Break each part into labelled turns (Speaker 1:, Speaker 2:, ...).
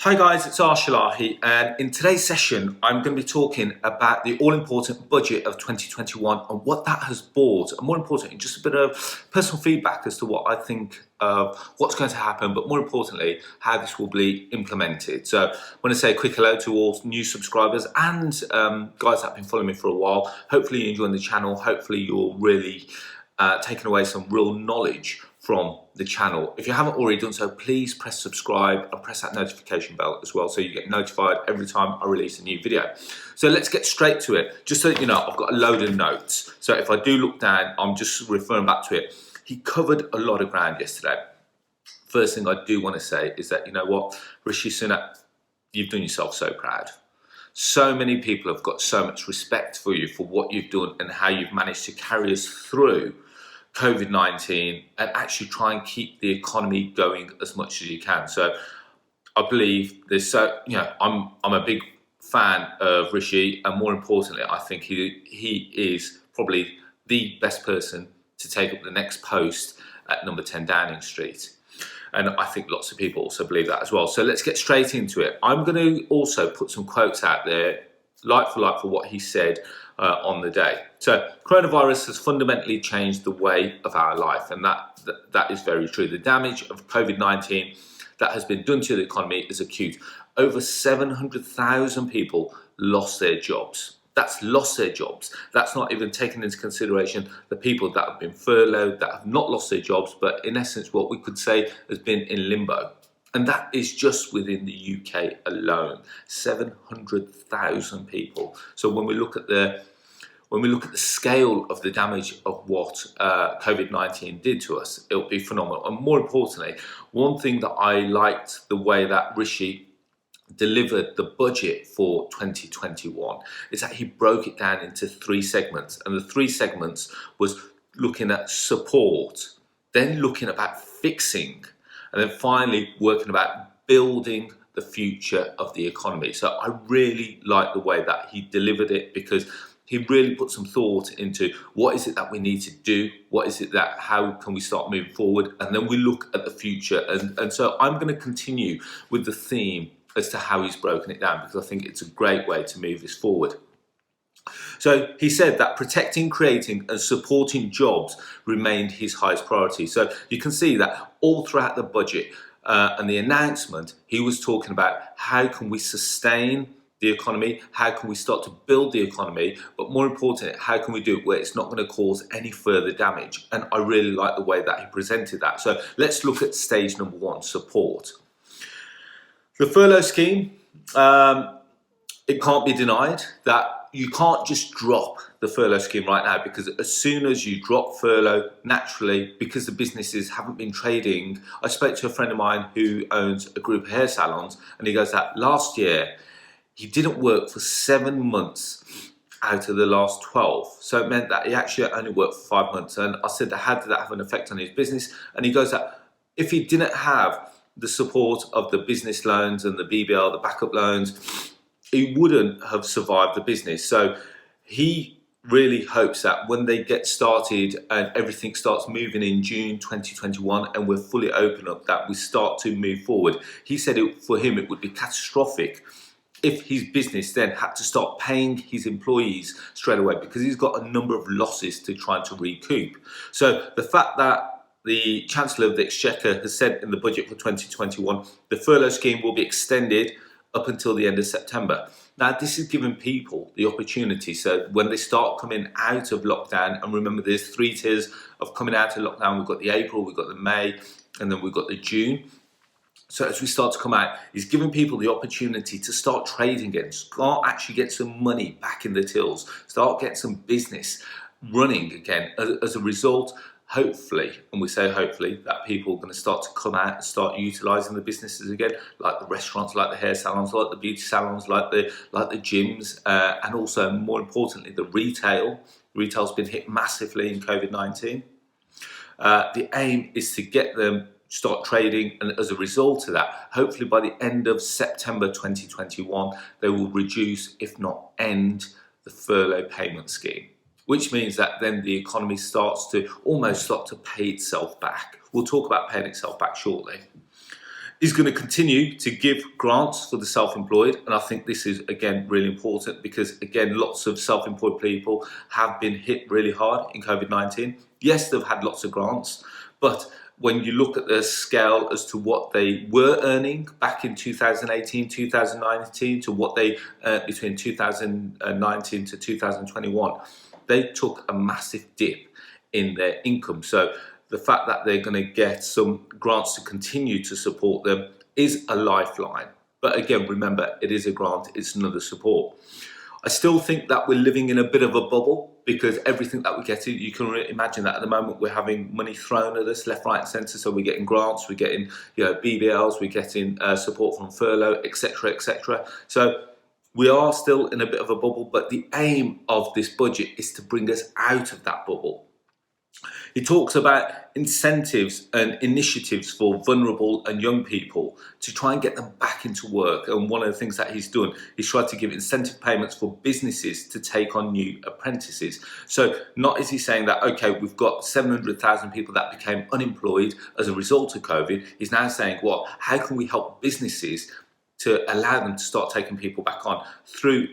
Speaker 1: Hi guys, it's Arsh, and in today's session I'm going to be talking about the all-important budget of 2021 and what that has brought, and more importantly just a bit of personal feedback as to what I think of what's going to happen, but more importantly how this will be implemented. So I want to say a quick hello to all new subscribers and guys that have been following me for a while. Hopefully you're enjoying the channel, hopefully you're really taking away some real knowledge from the channel. If you haven't already done so, please press subscribe and press that notification bell as well so you get notified every time I release a new video. So let's get straight to it. Just so you know, I've got a load of notes. So if I do look down, I'm just referring back to it. He covered a lot of ground yesterday. First thing I do want to say is that, you know what, Rishi Sunak, you've done yourself so proud. So many people have got so much respect for you for what you've done and how you've managed to carry us through COVID-19 and actually try and keep the economy going as much as you can. So I believe there's I'm a big fan of Rishi, and more importantly I think he is probably the best person to take up the next post at number 10 Downing Street. And I think lots of people also believe that as well. So let's get straight into it. I'm going to also put some quotes out there, like for what he said on the day. So coronavirus has fundamentally changed the way of our life, and that is very true. The damage of COVID-19 that has been done to the economy is acute. Over 700,000 people lost their jobs. That's lost their jobs. That's not even taking into consideration the people that have been furloughed, that have not lost their jobs, but in essence what we could say has been in limbo. And that is just within the UK alone, 700,000 people. So when we look at the scale of the damage of what COVID-19 did to us, it'll be phenomenal. And more importantly, one thing that I liked the way that Rishi delivered the budget for 2021 is that he broke it down into three segments. And the three segments was looking at support, then looking about fixing, and then finally working about building the future of the economy. So I really like the way that he delivered it, because he really put some thought into what is it that we need to do, what is it that, how can we start moving forward, and then we look at the future. And so I'm going to continue with the theme as to how he's broken it down, because I think it's a great way to move this forward. So he said that protecting, creating and supporting jobs remained his highest priority. So you can see that all throughout the budget and the announcement, he was talking about how can we sustain the economy, how can we start to build the economy, but more importantly, how can we do it where it's not going to cause any further damage. And I really like the way that he presented that. So let's look at stage number one, support. The furlough scheme, it can't be denied that you can't just drop the furlough scheme right now, because as soon as you drop furlough, naturally, because the businesses haven't been trading. I spoke to a friend of mine who owns a group of hair salons, and he goes that last year he didn't work for 7 months out of the last 12. So it meant that he actually only worked for 5 months. And I said, how did that have an effect on his business? And he goes that if he didn't have the support of the business loans and the BBL, the backup loans, he wouldn't have survived the business. So he really hopes that when they get started and everything starts moving in June 2021 and we're fully open up, that we start to move forward. He said for him it would be catastrophic if his business then had to start paying his employees straight away, because he's got a number of losses to try to recoup. So the fact that the Chancellor of the Exchequer has said in the budget for 2021, the furlough scheme will be extended up until the end of September. Now, this is giving people the opportunity. So when they start coming out of lockdown, and remember there's 3 tiers of coming out of lockdown. We've got the April, we've got the May, and then we've got the June. So as we start to come out, he's giving people the opportunity to start trading again, start actually get some money back in the tills, start getting some business running again. As a result, hopefully, and we say hopefully, that people are going to start to come out and start utilising the businesses again, like the restaurants, like the hair salons, like the beauty salons, like the gyms, and also, more importantly, the retail. Retail's been hit massively in COVID-19. The aim is to get them start trading, and as a result of that, hopefully by the end of September 2021, they will reduce, if not end, the furlough payment scheme, which means that then the economy starts to almost start to pay itself back. We'll talk about paying itself back shortly. He's going to continue to give grants for the self-employed, and I think this is, again, really important because, again, lots of self-employed people have been hit really hard in COVID-19. Yes, they've had lots of grants, but when you look at the scale as to what they were earning back in 2018, 2019, to what they earned between 2019 to 2021, they took a massive dip in their income. So the fact that they're going to get some grants to continue to support them is a lifeline. But again, remember, it is a grant, it's another support. I still think that we're living in a bit of a bubble because everything that we get, you can imagine that at the moment we're having money thrown at us left, right and centre. So we're getting grants, we're getting BBLs, we're getting support from furlough, etc., etc. So we are still in a bit of a bubble, but the aim of this budget is to bring us out of that bubble. He talks about incentives and initiatives for vulnerable and young people to try and get them back into work. And one of the things that he's done is tried to give incentive payments for businesses to take on new apprentices. So not is he saying that, okay, we've got 700,000 people that became unemployed as a result of COVID. He's now saying, well, how can we help businesses to allow them to start taking people back on through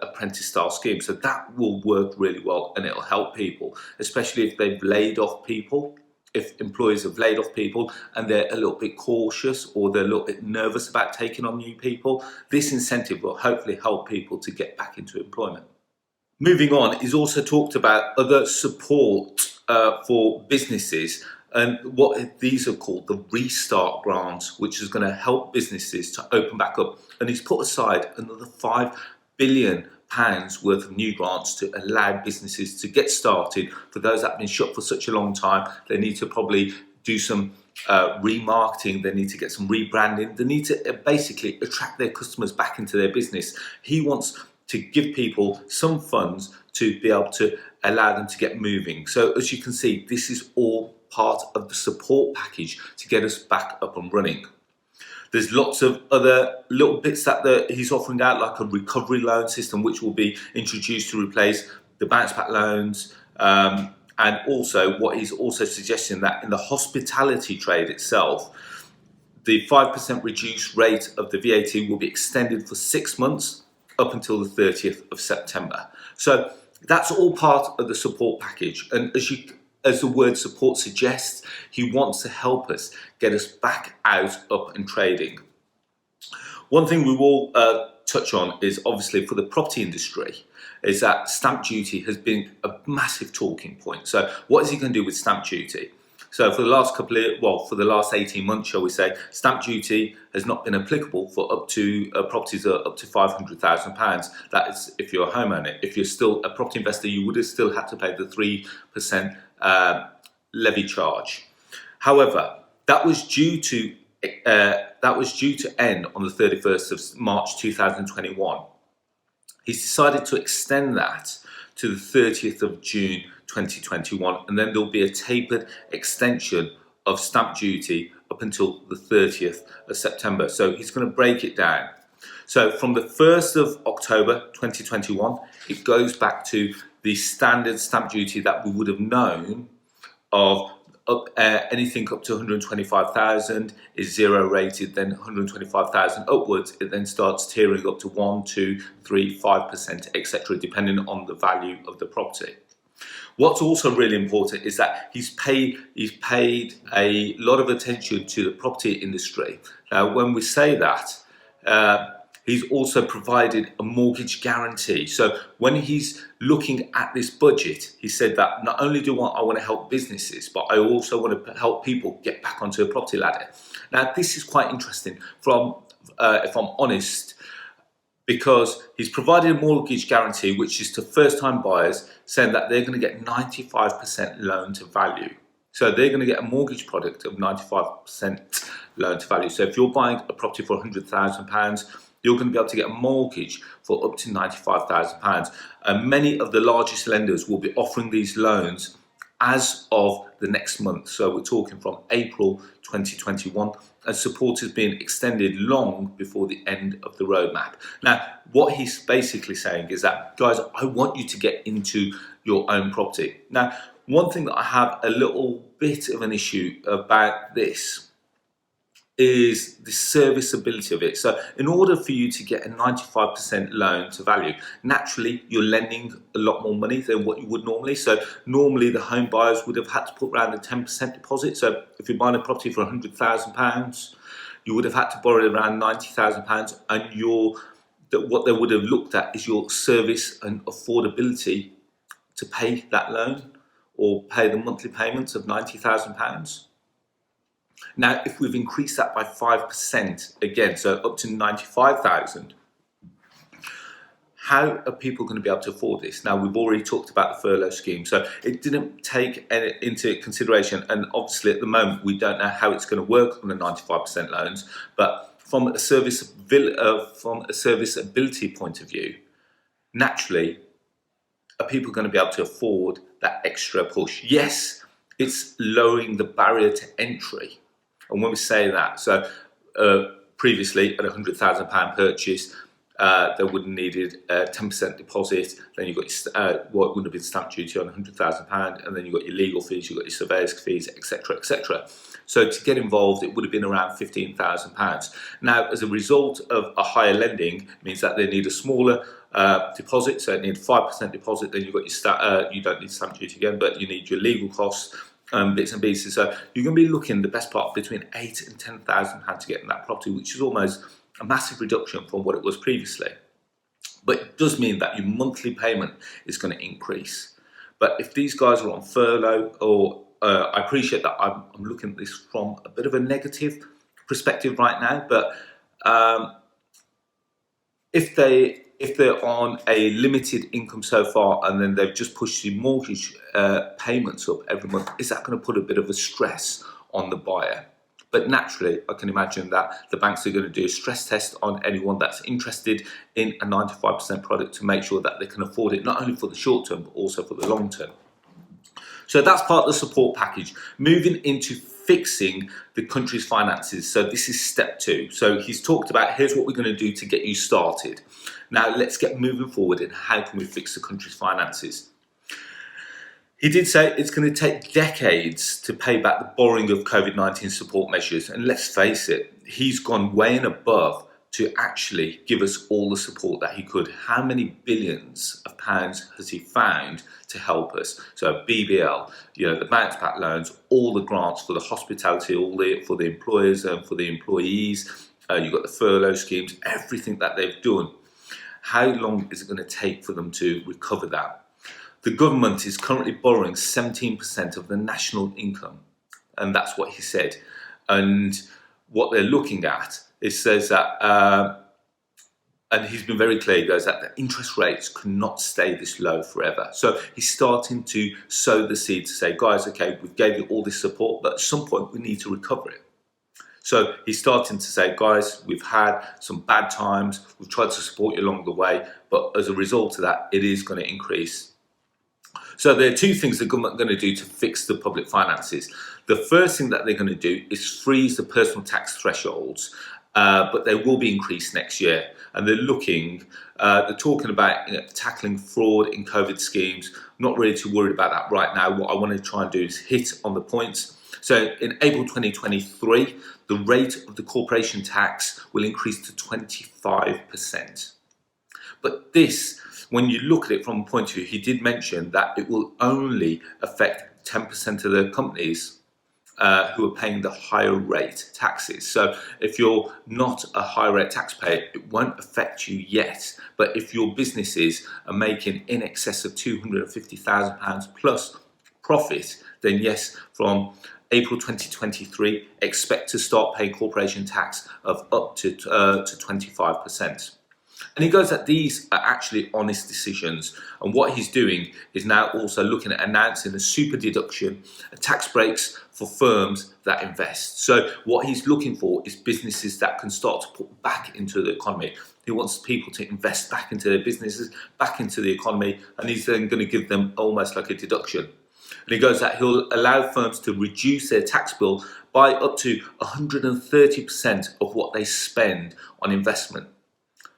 Speaker 1: apprentice style schemes? So that will work really well and it'll help people, especially if they've laid off people, if employers have laid off people and they're a little bit cautious or they're a little bit nervous about taking on new people. This incentive will hopefully help people to get back into employment. Moving on, he's also talked about other support for businesses. And what these are called the restart grants, which is going to help businesses to open back up. And he's put aside another £5 billion worth of new grants to allow businesses to get started. For those that have been shut for such a long time, they need to probably do some remarketing, they need to get some rebranding, they need to basically attract their customers back into their business. He wants to give people some funds to be able to allow them to get moving. So as you can see, this is all part of the support package to get us back up and running. There's lots of other little bits that he's offering out, like a recovery loan system, which will be introduced to replace the bounce back loans. And also what he's also suggesting that in the hospitality trade itself, the 5% reduced rate of the VAT will be extended for 6 months up until the 30th of September. So that's all part of the support package. And as the word support suggests, he wants to help us get us back out, up and trading. One thing we will touch on is obviously for the property industry is that stamp duty has been a massive talking point. So what is he going to do with stamp duty? So for the last 18 months, shall we say, stamp duty has not been applicable for up to properties up to £500,000. That is if you're a homeowner. If you're still a property investor, you would have still had to pay the 3% levy charge. However, that was due to end on the 31st of March 2021. He's decided to extend that to the 30th of June 2021, and then there'll be a tapered extension of stamp duty up until the 30th of September. So he's going to break it down. So from the 1st of October 2021, it goes back to the standard stamp duty that we would have known of. Anything up to 125,000 is zero rated, then 125,000 upwards, it then starts tiering up to 1, 2, 3, 5%, etc., depending on the value of the property. What's also really important is that he's paid a lot of attention to the property industry. Now, when we say that, he's also provided a mortgage guarantee. So when he's looking at this budget, he said that not only do I want to help businesses, but I also want to help people get back onto a property ladder. Now, this is quite interesting if I'm honest, because he's provided a mortgage guarantee, which is to first-time buyers, saying that they're going to get 95% loan to value. So they're going to get a mortgage product of 95% loan to value. So if you're buying a property for £100,000, you're going to be able to get a mortgage for up to £95,000. And many of the largest lenders will be offering these loans as of the next month. So we're talking from April 2021, and support is being extended long before the end of the roadmap. Now, what he's basically saying is that, guys, I want you to get into your own property. Now, one thing that I have a little bit of an issue about this is the serviceability of it. So in order for you to get a 95% loan to value, naturally you're lending a lot more money than what you would normally. So normally the home buyers would have had to put around a 10% deposit. So if you're buying a property for £100,000, you would have had to borrow around £90,000, and what they would have looked at is your service and affordability to pay that loan or pay the monthly payments of £90,000. Now, if we've increased that by 5% again, so up to 95,000, how are people going to be able to afford this? Now, we've already talked about the furlough scheme, so it didn't take into consideration, and obviously at the moment we don't know how it's going to work on the 95% loans, but from a serviceability point of view, naturally, are people going to be able to afford that extra push? Yes, it's lowering the barrier to entry. And when we say that, so previously at a £100,000 purchase, they would have needed a 10% deposit, then you've got what would have been stamp duty on £100,000, and then you've got your legal fees, you've got your surveyor's fees, etc., etc. So to get involved, it would have been around £15,000. Now, as a result of a higher lending, it means that they need a smaller deposit, so it needs 5% deposit, then you've got your you don't need stamp duty again, but you need your legal costs, bits and pieces. So you're going to be looking the best part between £8,000 and £10,000 to get in that property, which is almost a massive reduction from what it was previously. But it does mean that your monthly payment is going to increase. But if these guys are on furlough, or I appreciate that I'm looking at this from a bit of a negative perspective right now, but if they're on a limited income so far, and then they've just pushed the mortgage payments up every month, is that going to put a bit of a stress on the buyer? But naturally, I can imagine that the banks are going to do a stress test on anyone that's interested in a 95% product to make sure that they can afford it, not only for the short term, but also for the long term. So that's part of the support package. Moving into fixing the country's finances. So this is step 2. So he's talked about, here's what we're going to do to get you started. Now let's get moving forward, and how can we fix the country's finances? He did say it's going to take decades to pay back the borrowing of COVID-19 support measures. And let's face it, he's gone way and above to actually give us all the support that he could. How many billions of pounds has he found to help us? So BBL, the bounce back loans, all the grants for the hospitality, for the employers and for the employees. You've got the furlough schemes, everything that they've done. How long is it going to take for them to recover that? The government is currently borrowing 17% of the national income, and that's what he said. And what they're looking at, it says that, and he's been very clear, he goes that the interest rates cannot stay this low forever. So he's starting to sow the seed to say, guys, okay, we've gave you all this support, but at some point we need to recover it. So he's starting to say, guys, we've had some bad times, we've tried to support you along the way, but as a result of that, it is going to increase. So there are 2 things the government are going to do to fix the public finances. The first thing that they're going to do is freeze the personal tax thresholds, but they will be increased next year. And they're talking about tackling fraud in COVID schemes. I'm not really too worried about that right now. What I want to try and do is hit on the points. So in April 2023, the rate of the corporation tax will increase to 25%. But this, when you look at it from a point of view, he did mention that it will only affect 10% of the companies who are paying the higher rate taxes. So if you're not a high rate taxpayer, it won't affect you yet. But if your businesses are making in excess of £250,000 plus profit, then yes, from April 2023, expect to start paying corporation tax of up to 25%. And he goes that these are actually honest decisions. And what he's doing is now also looking at announcing a super deduction, a tax breaks for firms that invest. So what he's looking for is businesses that can start to put back into the economy. He wants people to invest back into their businesses, back into the economy, and he's then going to give them almost like a deduction. And he goes that he'll allow firms to reduce their tax bill by up to 130% of what they spend on investment.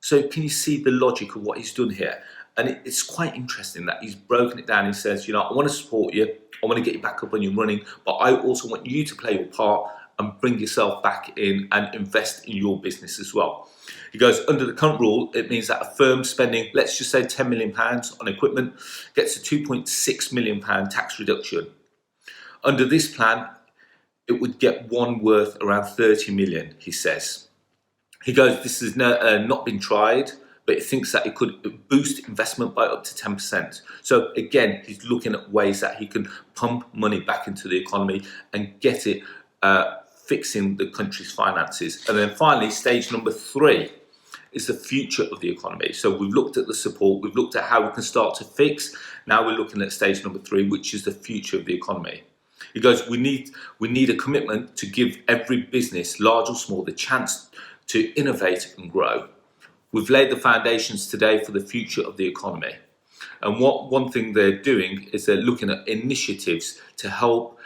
Speaker 1: So can you see the logic of what he's done here? And it's quite interesting that he's broken it down. He says, I want to support you. I want to get you back up and you're running, but I also want you to play your part. and bring yourself back in and invest in your business as well. He goes, under the current rule, it means that a firm spending, let's just say £10 million on equipment, gets a £2.6 million tax reduction. Under this plan, it would get one worth around 30 million, he says. He goes, this has not been tried, but he thinks that it could boost investment by up to 10%. So again, he's looking at ways that he can pump money back into the economy and get it fixing the country's finances. And then finally, stage number 3 is the future of the economy. So we've looked at the support, we've looked at how we can start to fix. Now we're looking at stage number 3, which is the future of the economy. He goes, we need a commitment to give every business, large or small, the chance to innovate and grow. We've laid the foundations today for the future of the economy. And one thing they're doing is they're looking at initiatives to help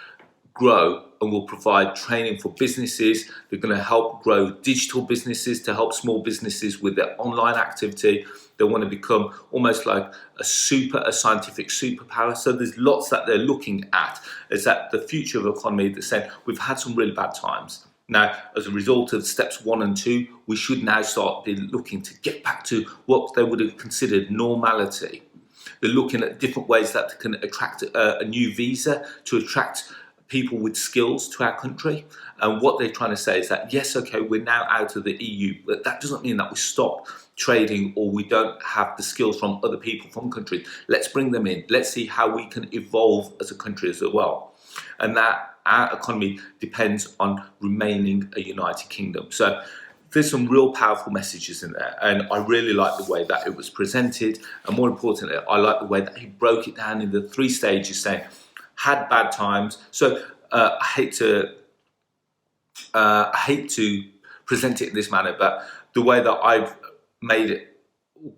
Speaker 1: grow, and will provide training for businesses. They're going to help grow digital businesses, to help small businesses with their online activity. They want to become almost like a scientific superpower. So there's lots that they're looking at. Is that the future of the economy? They're saying we've had some really bad times. Now, as a result of steps 1 and 2, we should now start looking to get back to what they would have considered normality. They're looking at different ways that they can attract a new visa to attract people with skills to our country. And what they're trying to say is that, yes, okay, we're now out of the EU, but that doesn't mean that we stop trading or we don't have the skills from other people from countries. Let's bring them in. Let's see how we can evolve as a country as well. And that our economy depends on remaining a United Kingdom. So there's some real powerful messages in there, and I really like the way that it was presented, and more importantly, I like the way that he broke it down in the 3 stages, saying had bad times. So I hate to present it in this manner, but the way that I've made it,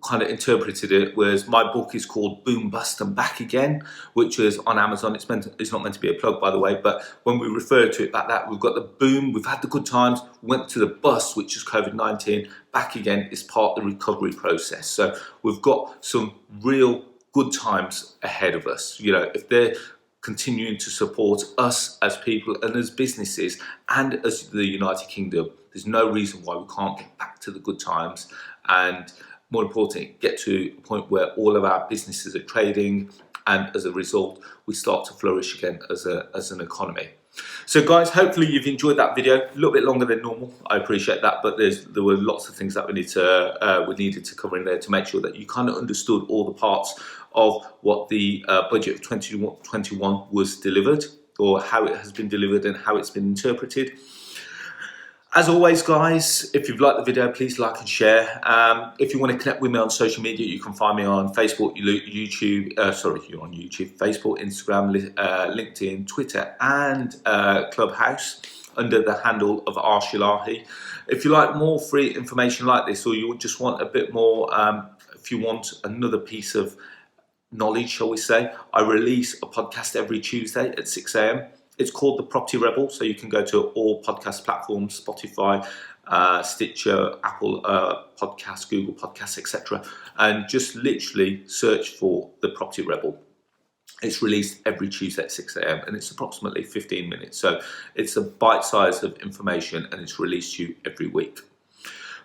Speaker 1: kind of interpreted it, was my book is called Boom, Bust and Back Again, which is on Amazon. It's not meant to be a plug, by the way, but when we refer to it like that, we've got the boom, we've had the good times, went to the bust, which is COVID-19. Back again is part of the recovery process. So we've got some real good times ahead of us. You know, if they're continuing to support us as people and as businesses and as the United Kingdom, there's no reason why we can't get back to the good times, and more importantly, get to a point where all of our businesses are trading, and as a result, we start to flourish again as an economy. So guys, hopefully you've enjoyed that video. A little bit longer than normal, I appreciate that, but there were lots of things that we needed to cover in there to make sure that you kind of understood all the parts of what the budget of 2021 was delivered, or how it has been delivered and how it's been interpreted. As always, guys, if you've liked the video, please like and share. If you want to connect with me on social media, you can find me on Facebook, YouTube, you're on YouTube, Facebook, Instagram, LinkedIn, Twitter, and Clubhouse under the handle of Arsh. If you like more free information like this, or you just want a bit more, if you want another piece of knowledge, shall we say, I release a podcast every Tuesday at 6 a.m. It's called The Property Rebel, so you can go to all podcast platforms, Spotify, Stitcher, Apple Podcasts, Google Podcasts, etc. and just literally search for The Property Rebel. It's released every Tuesday at 6 a.m. and it's approximately 15 minutes. So it's a bite size of information, and it's released to you every week.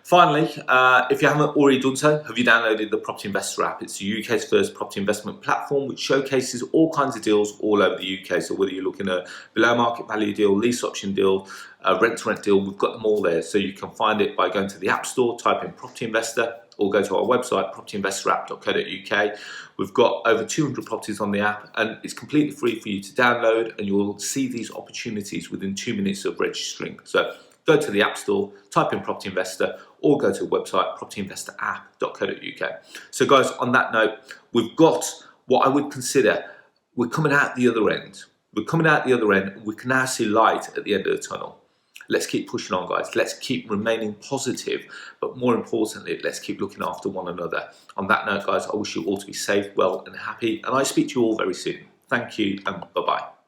Speaker 1: Finally, if you haven't already done so, have you downloaded the Property Investor app? It's the UK's first property investment platform, which showcases all kinds of deals all over the UK. So whether you're looking at below market value deal, lease option deal, rent to rent deal, we've got them all there. So you can find it by going to the App Store, type in Property Investor, or go to our website, propertyinvestораpp.co.uk. We've got over 200 properties on the app, and it's completely free for you to download, and you'll see these opportunities within 2 minutes of registering. So go to the App Store, type in Property Investor, or go to the website, propertyinvestораpp.co.uk. So guys, on that note, we've got what I would consider, we're coming out the other end. We're coming out the other end. We can now see light at the end of the tunnel. Let's keep pushing on, guys. Let's keep remaining positive, but more importantly, let's keep looking after one another. On that note, guys, I wish you all to be safe, well, and happy, and I speak to you all very soon. Thank you, and bye-bye.